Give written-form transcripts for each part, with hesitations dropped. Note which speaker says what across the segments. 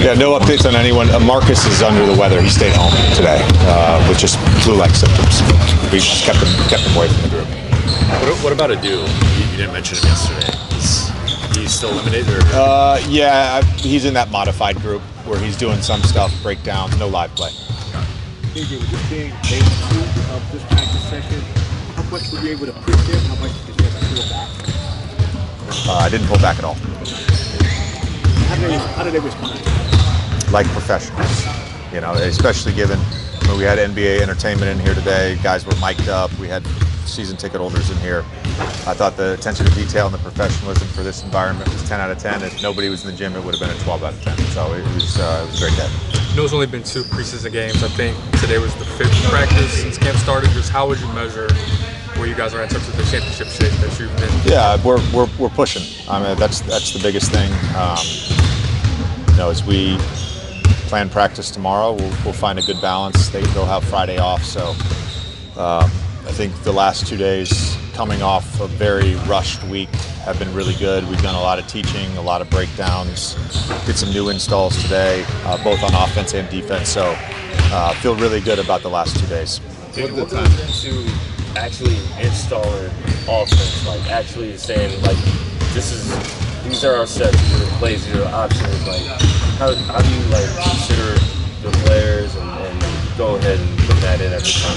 Speaker 1: Yeah, no updates on anyone. Marcus is under the weather. He stayed home today with just flu-like symptoms. We just kept him away from the group.
Speaker 2: What about Adu? You didn't mention him yesterday. He's still limited, or?
Speaker 1: Yeah, he's in that modified group where he's doing some stuff, breakdowns, no live play.
Speaker 3: AJ, with this being day 2 of this practice session, how much were you able to push him? How much did you have to pull back?
Speaker 1: I didn't pull back at all.
Speaker 3: How did they respond?
Speaker 1: Like professionals, you know, especially given we had NBA entertainment in here today. Guys were mic'd up. We had season ticket holders in here. I thought the attention to detail and the professionalism for this environment was 10 out of 10. If nobody was in the gym, it would have been a 12 out of 10. So it was a great day.
Speaker 4: I know it's only been 2 preseason games. I think today was the 5th practice since camp started. Just how would you measure where you guys are in terms of the championship shape that you've been?
Speaker 1: Yeah, we're pushing. I mean, that's the biggest thing. You know, as we plan practice tomorrow, we'll find a good balance. They'll have Friday off, so I think the last 2 days coming off a very rushed week have been really good. We've done a lot of teaching, a lot of breakdowns, did some new installs today, both on offense and defense. So feel really good about the last 2 days.
Speaker 5: What goes into actually installing offense? Like actually saying like these are our sets, these are the plays, these are the options. Like how do you like consider the players and go ahead and put that in every time?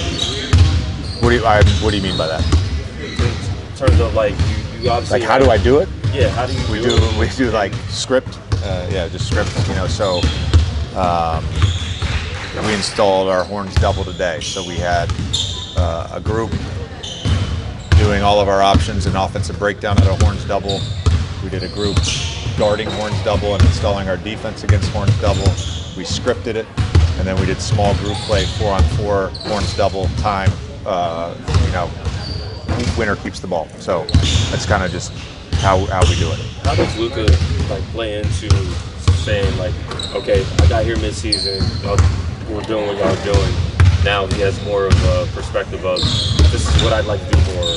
Speaker 1: What do you mean by that?
Speaker 5: In terms of like you obviously
Speaker 1: like how do I do it?
Speaker 5: Yeah, how do you
Speaker 1: we do like script, just script. You know, so we installed our horns double today. So we had a group doing all of our options and offensive breakdown at a horns double. We did a group guarding horns double and installing our defense against horns double. We scripted it, and then we did small group play 4-on-4 horns double time. You know, winner keeps the ball. So that's kind of just how we do it.
Speaker 5: How does Luka like play into saying like, okay, I got here mid-season, we're doing what y'all are doing. Now he has more of a perspective of this is what I'd like to do more.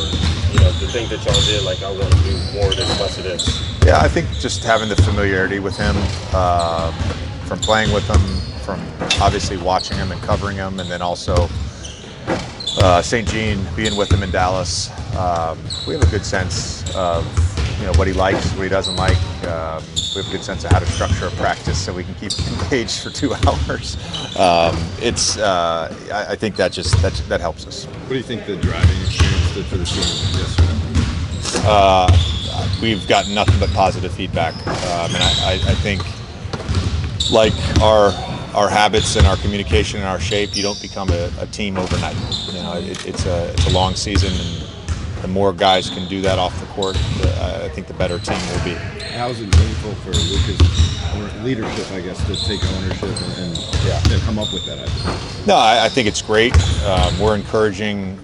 Speaker 5: You know, the thing that y'all did, like I want to do more of this, less of this.
Speaker 1: Yeah, I think just having the familiarity with him, from playing with him, from obviously watching him and covering him, and then also St. Jean, being with him in Dallas, we have a good sense of what he likes, what he doesn't like. We have a good sense of how to structure a practice so we can keep engaged for 2 hours. I think that helps us.
Speaker 6: What do you think the driving experience did for the team yesterday?
Speaker 1: We've gotten nothing but positive feedback. I think like our habits and our communication and our shape, you don't become a team overnight. You know, it's a long season, and the more guys can do that off the court, I think the better team will be.
Speaker 6: How is it meaningful for Luka's leadership, I guess, to take ownership and come up with that idea?
Speaker 1: No, I think it's great. We're encouraging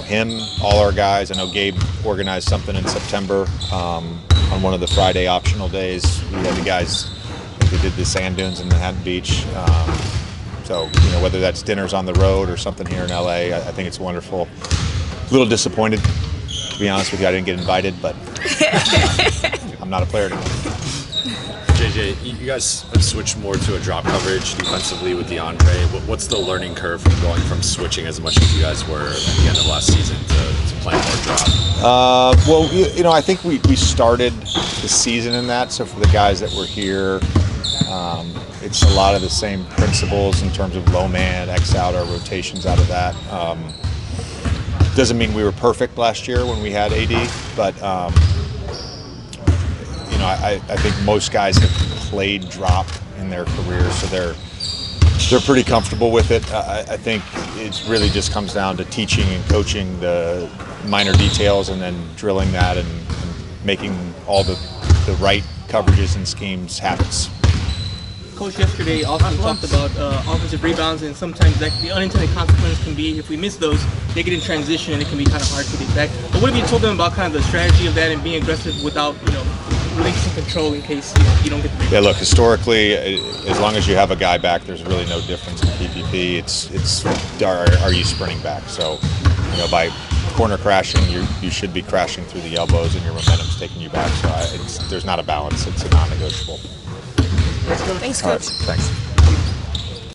Speaker 1: him, all our guys. I know Gabe organized something in September on one of the Friday optional days. We had the guys. We did the sand dunes in Manhattan Beach. So, whether that's dinners on the road or something here in LA, I think it's wonderful. A little disappointed, to be honest with you. I didn't get invited, but I'm not a player anymore.
Speaker 2: JJ, you guys have switched more to a drop coverage defensively with DeAndre. What's the learning curve from going from switching as much as you guys were at the end of last season to playing more drop?
Speaker 1: Well, I think we started the season in that. So for the guys that were here, it's a lot of the same principles in terms of low man, X out, our rotations out of that. Doesn't mean we were perfect last year when we had AD, but I think most guys have played drop in their careers, so they're pretty comfortable with it. I think it really just comes down to teaching and coaching the minor details, and then drilling that and making all the right coverages and schemes habits.
Speaker 7: Coach yesterday also talked about offensive rebounds, and sometimes the unintended consequence can be, if we miss those, they get in transition and it can be kind of hard to get back. But what have you told them about kind of the strategy of that and being aggressive without, releasing control in case you don't get the rebound?
Speaker 1: Yeah, look, historically, as long as you have a guy back, there's really no difference in PPP. It's are you sprinting back? So, by corner crashing, you should be crashing through the elbows, and your momentum's taking you back. So there's not a balance. It's a non-negotiable.
Speaker 7: Thanks, Coach.
Speaker 8: Thanks,
Speaker 1: All right,
Speaker 8: Coach.
Speaker 1: thanks.